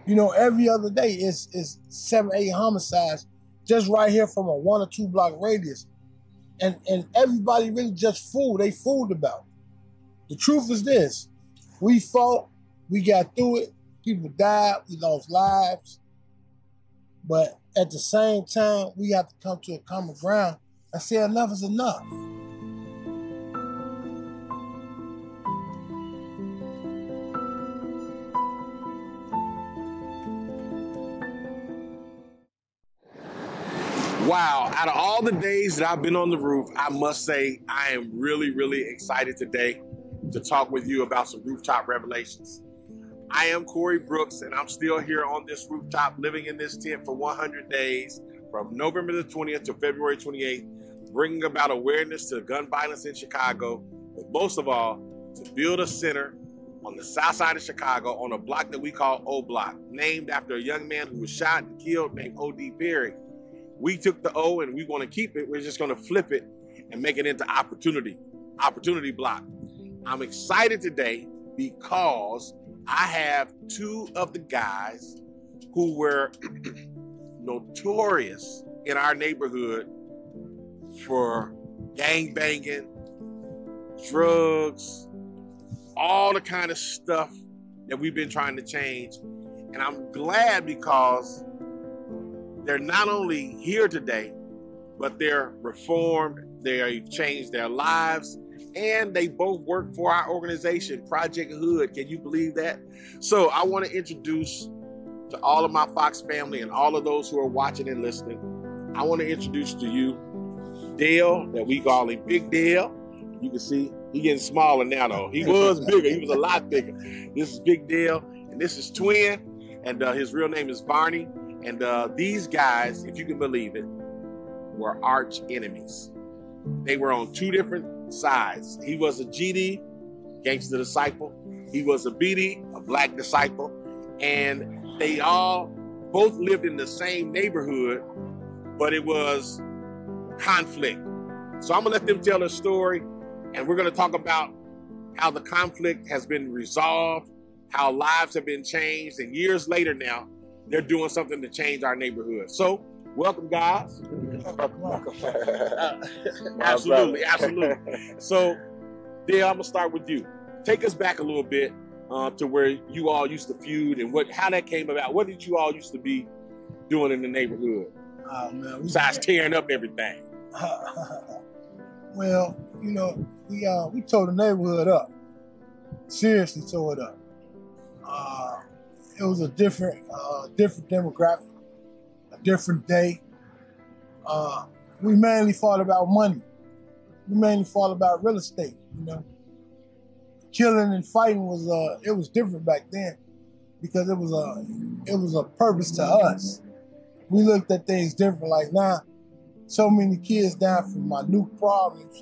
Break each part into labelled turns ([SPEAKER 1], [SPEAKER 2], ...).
[SPEAKER 1] You know, every other day it's 7, 8 homicides just right here from a 1 or 2 block radius. And everybody really just fooled. They fooled about it. The truth is this: we fought, we got through it, people died, we lost lives. But at the same time, we have to come to a common ground and say enough is enough.
[SPEAKER 2] Wow, out of all the days that I've been on the roof, I must say I am really, really excited today to talk with you about some rooftop revelations. I am Corey Brooks, and I'm still here on this rooftop, living in this tent for 100 days, from November the 20th to February 28th, bringing about awareness to gun violence in Chicago, but most of all, to build a center on the south side of Chicago on a block that we call O Block, named after a young man who was shot and killed named O.D. Perry. We took the O and we want to keep it. We're just going to flip it and make it into opportunity block. I'm excited today because I have 2 of the guys who were notorious in our neighborhood for gang banging, drugs, all the kind of stuff that we've been trying to change. And I'm glad because they're not only here today, but they're reformed, they've changed their lives, and they both work for our organization, Project Hood. Can you believe that? So I want to introduce to all of my Fox family and all of those who are watching and listening, I want to introduce to you Dale, that we call him Big Dale. You can see he's getting smaller now though. He was bigger, he was a lot bigger. This is Big Dale, and this is Twin, and his real name is Barney. And these guys, if you can believe it, were arch enemies. They were on 2 different sides. He was a GD, gangster disciple. He was a BD, a black disciple. And they all both lived in the same neighborhood, but it was conflict. So I'm gonna let them tell their story, and we're gonna talk about how the conflict has been resolved, how lives have been changed, and years later now, they're doing something to change our neighborhood. So, welcome, guys. Absolutely, absolutely. So, Dale, I'm gonna start with you. Take us back a little bit to where you all used to feud and how that came about. What did you all used to be doing in the neighborhood?
[SPEAKER 1] Man,
[SPEAKER 2] besides tearing up everything.
[SPEAKER 1] Well, you know, we tore the neighborhood up. Seriously tore it up. It was a different demographic, a different day. We mainly fought about money. We mainly fought about real estate, you know. Killing and fighting was different back then because it was a purpose to us. We looked at things different. Like now, so many kids dying from minute problems.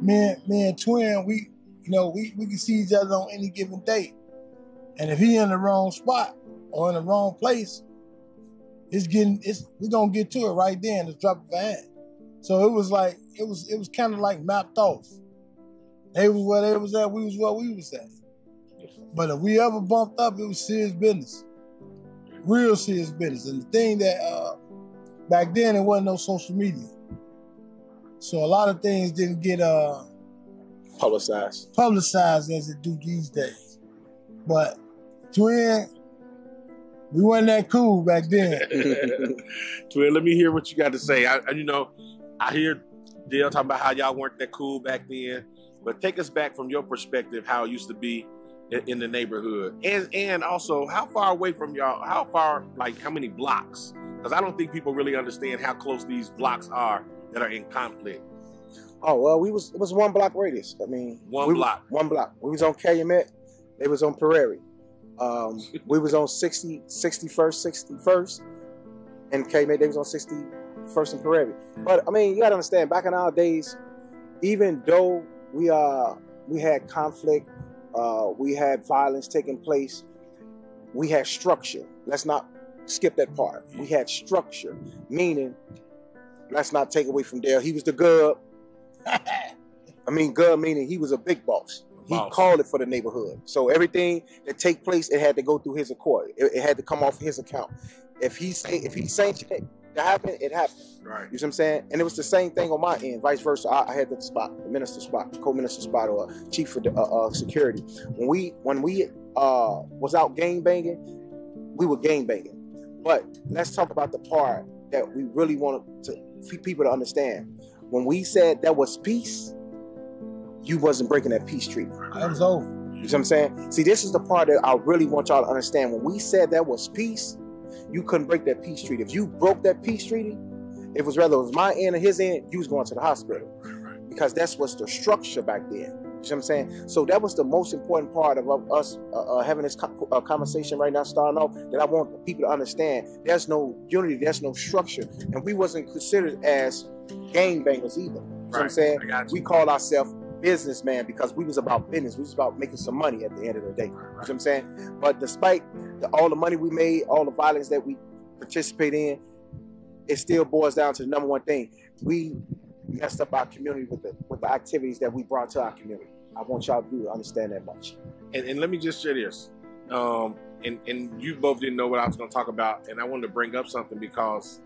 [SPEAKER 1] Me and Twin, we can see each other on any given day. And if he in the wrong spot or in the wrong place, we're gonna get to it right there in the drop of a hat. So it was kind of like mapped off. They was where they was at, we was where we was at. But if we ever bumped up, it was serious business. Real serious business. And the thing that back then there wasn't no social media. So a lot of things didn't get
[SPEAKER 2] publicized
[SPEAKER 1] as it do these days. But Twin, we wasn't that cool back then.
[SPEAKER 2] Twin, let me hear what you got to say. I hear Dale talking about how y'all weren't that cool back then, but take us back from your perspective, how it used to be in the neighborhood. And also, how far away from y'all, how many blocks? Because I don't think people really understand how close these blocks are that are in conflict.
[SPEAKER 3] Oh, well, it was 1 block radius. I mean,
[SPEAKER 2] One block.
[SPEAKER 3] We was on Calumet, they was on Prairie. We was on 61st, and Calumet, they was on 61st and Prairie. But I mean, you gotta understand, back in our days, even though we had conflict, we had violence taking place, we had structure. Let's not skip that part. We had structure, meaning, let's not take away from Dale. He was the gub. I mean, gub meaning he was a big boss. He called it for the neighborhood. So everything that take place, it had to go through his accord. It had to come off his account. If he sanctioned it to happen, it happened.
[SPEAKER 2] Right.
[SPEAKER 3] You see what I'm saying? And it was the same thing on my end, vice versa. I had the spot, the minister spot, co-minister spot, or chief of security. When we was out gang banging, we were gang banging. But let's talk about the part that we really wanted to people to understand. When we said that was peace, you wasn't breaking that peace treaty.
[SPEAKER 1] That was over.
[SPEAKER 3] You see what I'm saying? See, this is the part that I really want y'all to understand. When we said that was peace, you couldn't break that peace treaty. If you broke that peace treaty, it was my end or his end, you was going to the hospital. Because that's what's the structure back then. You see what I'm saying? So that was the most important part of us having this conversation right now, starting off, that I want people to understand. There's no unity, there's no structure. And we wasn't considered as gang bangers either. You know what I'm saying? We called ourselves businessman because we was about business. We was about making some money at the end of the day. You know what I'm saying? But despite all the money we made, all the violence that we participate in, it still boils down to the number one thing. We messed up our community with the activities that we brought to our community. I want y'all to understand that much.
[SPEAKER 2] And let me just share this. And you both didn't know what I was going to talk about, and I wanted to bring up something because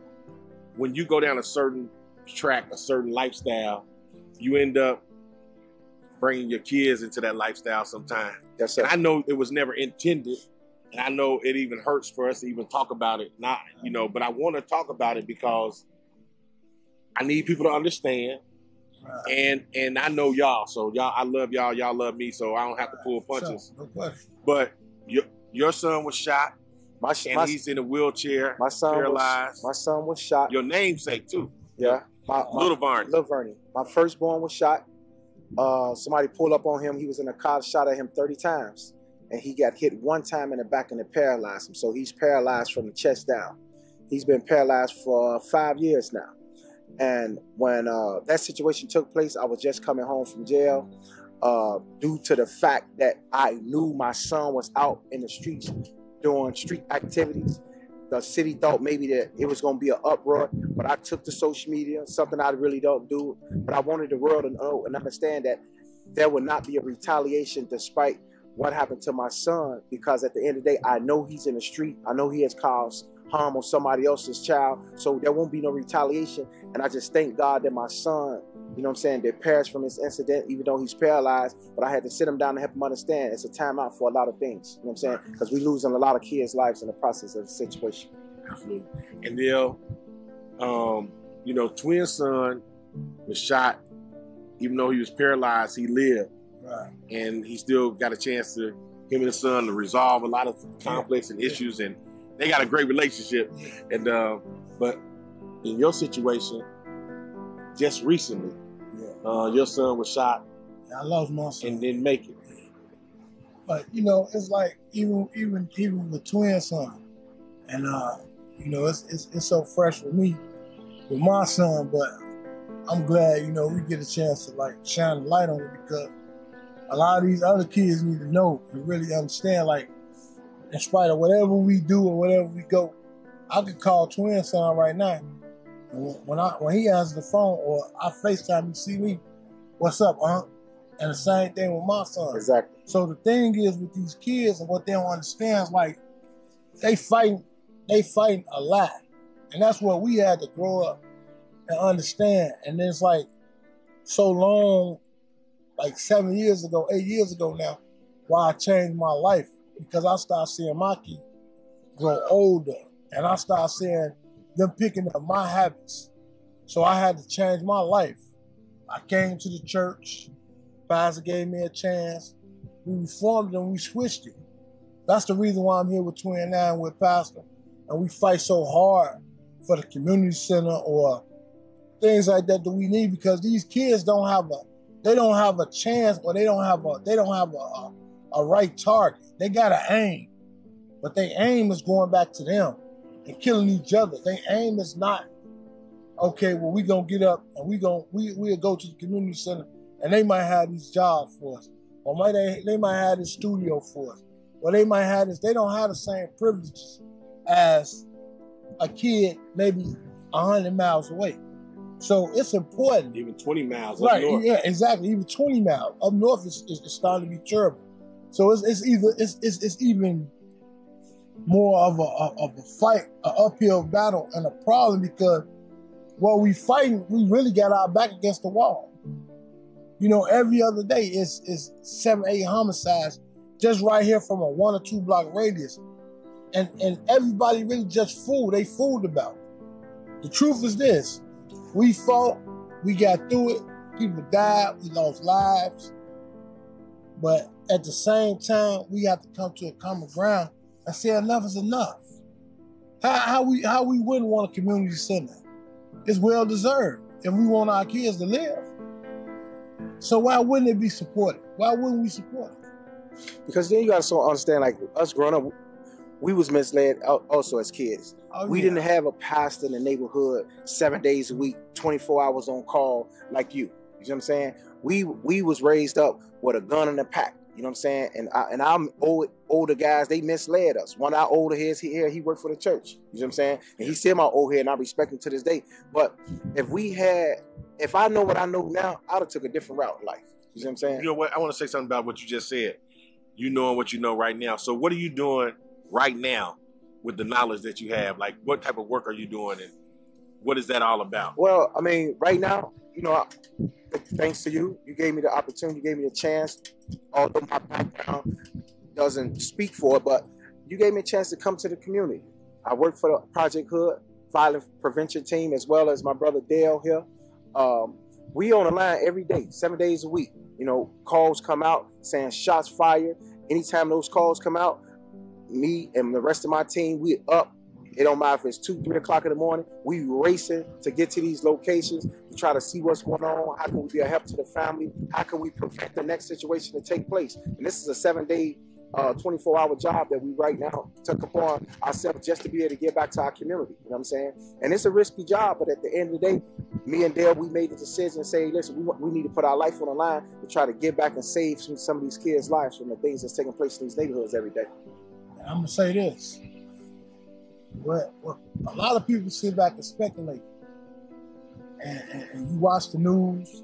[SPEAKER 2] when you go down a certain track, a certain lifestyle, you end up bringing your kids into that lifestyle sometimes.
[SPEAKER 3] Yes,
[SPEAKER 2] and I know it was never intended, and I know it even hurts for us to even talk about it. Not, but I want to talk about it because I need people to understand. And I know y'all, so y'all, I love y'all. Y'all love me, so I don't have to pull punches.
[SPEAKER 1] No question.
[SPEAKER 2] But your son was shot, and he's in a wheelchair, paralyzed.
[SPEAKER 3] My son was shot.
[SPEAKER 2] Your namesake too.
[SPEAKER 3] Yeah,
[SPEAKER 2] Little Vernie.
[SPEAKER 3] My firstborn was shot. Somebody pulled up on him. He was in a car, shot at him 30 times, and he got hit one time in the back and it paralyzed him. So he's paralyzed from the chest down. He's been paralyzed for 5 years now. And when that situation took place, I was just coming home from jail due to the fact that I knew my son was out in the streets doing street activities. The city thought maybe that it was going to be an uproar, but I took to social media, something I really don't do. But I wanted the world to know and understand that there would not be a retaliation despite what happened to my son, because at the end of the day, I know he's in the street. I know he has caused harm on somebody else's child, so there won't be no retaliation. And I just thank God that my son, you know what I'm saying, that perished from this incident, even though he's paralyzed. But I had to sit him down and help him understand it's a timeout for a lot of things. You know what I'm saying? Because we losing a lot of kids' lives in the process of the situation.
[SPEAKER 2] Absolutely. And Neil, twin son was shot. Even though he was paralyzed, he lived.
[SPEAKER 1] Right.
[SPEAKER 2] And he still got a chance to, him and his son, to resolve a lot of conflicts and issues, and they got a great relationship. And but in your situation, just recently, your son was shot.
[SPEAKER 1] Yeah, I lost my son
[SPEAKER 2] and didn't make it.
[SPEAKER 1] But it's like even with twin son, and it's so fresh with me with my son. But I'm glad we get a chance to like shine a light on it, because a lot of these other kids need to know and really understand, like, in spite of whatever we do or whatever we go, I could call twin son right now. And when he answers the phone or I FaceTime, you see me, what's up, huh? And the same thing with my son.
[SPEAKER 3] Exactly.
[SPEAKER 1] So the thing is with these kids, and what they don't understand is, like, they fighting a lot. And that's what we had to grow up and understand. And it's like so long, like 8 years ago now, why I changed my life. Because I started seeing my kids grow older, and I started seeing them picking up my habits. So I had to change my life. I came to the church. Pastor gave me a chance. We reformed it and we switched it. That's the reason why I'm here with Twin Nine with Pastor, and we fight so hard for the community center or things like that we need, because these kids don't have a chance, or they don't have a right target. They got to aim, but their aim is going back to them and killing each other. Their aim is not, okay, well, we gonna get up and we'll go to the community center, and they might have these jobs for us, or they might have this studio for us, or they might have this. They don't have the same privileges as a kid maybe 100 miles away. So it's important.
[SPEAKER 2] Even 20 miles
[SPEAKER 1] right,
[SPEAKER 2] up north.
[SPEAKER 1] Yeah, exactly. Even 20 miles up north is starting to be terrible. So it's even more of a fight, an uphill battle, and a problem because while we fighting, we really got our back against the wall. You know, every other day is 7, 8 homicides just right here from a 1 or 2 block radius. And everybody really just fooled. They fooled about it. The truth is this. We fought. We got through it. People died. We lost lives. But at the same time, we have to come to a common ground and say enough is enough. How we wouldn't want a community center? It's well deserved if we want our kids to live. So why wouldn't it be supported? Why wouldn't we support it?
[SPEAKER 3] Because then you got to understand, like us growing up, we was misled also as kids. We didn't have a pastor in the neighborhood 7 days a week, 24 hours on call like you. You know what I'm saying? We was raised up with a gun in the pack. You know what I'm saying? And our older guys, they misled us. One of our older heads here, he worked for the church. You know what I'm saying? And he's still my old head, and I respect him to this day. But if I know what I know now, I'd have took a different route in life. You know what I'm saying?
[SPEAKER 2] You know what? I want to say something about what you just said. You knowing what you know right now. So what are you doing right now with the knowledge that you have? Like, what type of work are you doing, and what is that all about?
[SPEAKER 3] Well, I mean, right now, you know, thanks to you, you gave me the opportunity, you gave me the chance, although my background doesn't speak for it, but you gave me a chance to come to the community. I work for the Project Hood Violence Prevention Team, as well as my brother Dale here. We on the line every day, 7 days a week. You know, calls come out saying shots fired. Anytime those calls come out, me and the rest of my team, we up. It don't matter if it's 2, 3 o'clock in the morning. We racing to get to these locations to try to see what's going on. How can we be a help to the family? How can we prevent the next situation to take place? And this is a 7-day, 24-hour job that we right now took upon ourselves just to be able to get back to our community. You know what I'm saying? And it's a risky job, but at the end of the day, me and Dale, we made the decision and say, listen, we need to put our life on the line to try to get back and save some of these kids' lives from the things that's taking place in these neighborhoods every day.
[SPEAKER 1] I'm going to say this. Well, a lot of people sit back and speculate. And you watch the news,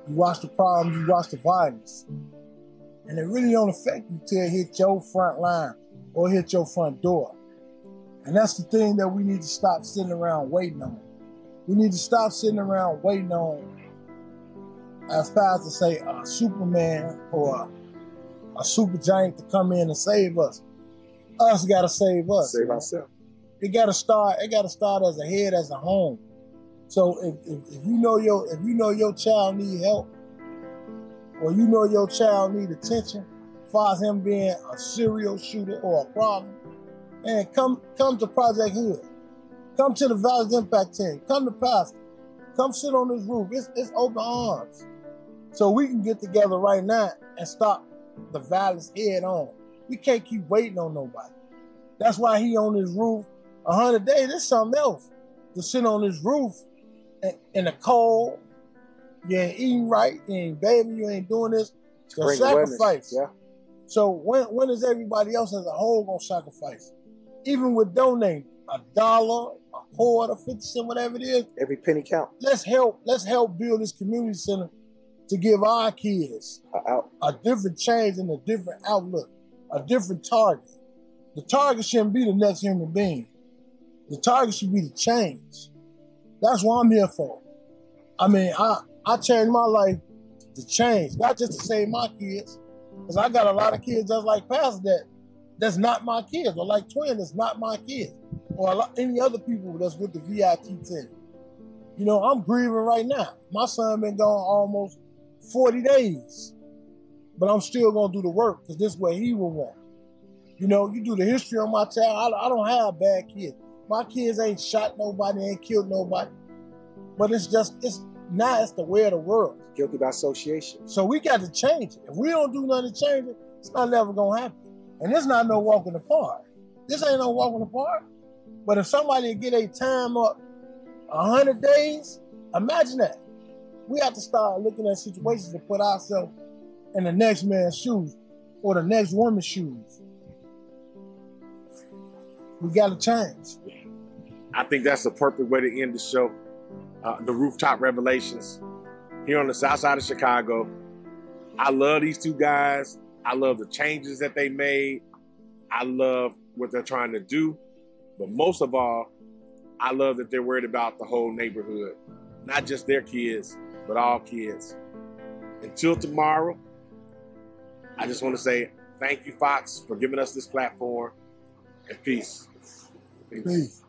[SPEAKER 1] you watch the problems, you watch the violence. And it really don't affect you till it hit your front line or hit your front door. And that's the thing that we need to stop sitting around waiting on. We need to stop sitting around waiting on, as fast as say, a Superman or a super giant to come in and save us. Us got to save us.
[SPEAKER 3] Save ourselves.
[SPEAKER 1] It got to start as a head, as a home. So if you know your child need help, or you know your child need attention, as far as him being a serial shooter or a problem, and come to Project Hood, come to the Violence Impact Team, come to Pastor, come sit on this roof. It's open arms, so we can get together right now and stop the violence head on. We can't keep waiting on nobody. That's why he on this roof 100 days. There's something else to sit on this roof in the cold. You ain't eating right. You ain't bathing. You ain't doing this. It's a sacrifice.
[SPEAKER 3] Yeah.
[SPEAKER 1] So when is everybody else as a whole gonna sacrifice? Even with donating $1, a quarter, 50 cents, whatever it is.
[SPEAKER 3] Every penny count.
[SPEAKER 1] Let's help build this community center to give our kids a different change and a different outlook, a different target. The target shouldn't be the next human being. The target should be the change. That's what I'm here for. I mean, I changed my life to change, not just to save my kids, because I got a lot of kids just like Pastor that's not my kids, or like Twin that's not my kids, or any other people that's with the VIT team. You know, I'm grieving right now. My son been gone almost 40 days, but I'm still gonna do the work because this is what he will want. You know, you do the history on my child. I don't have bad kids. My kids ain't shot nobody, ain't killed nobody. But it's the way of the world.
[SPEAKER 3] Guilty by association.
[SPEAKER 1] So we got to change it. If we don't do nothing to change it, it's not never gonna happen. And it's not no walk in the park. This ain't no walk in the park. But if somebody get a time up 100 days, imagine that. We have to start looking at situations to put ourselves in the next man's shoes or the next woman's shoes. We got to change.
[SPEAKER 2] I think that's the perfect way to end the show. the Rooftop Revelations here on the south side of Chicago. I love these two guys. I love the changes that they made. I love what they're trying to do. But most of all, I love that they're worried about the whole neighborhood, not just their kids, but all kids. Until tomorrow, I just want to say thank you, Fox, for giving us this platform, and peace.
[SPEAKER 1] Peace.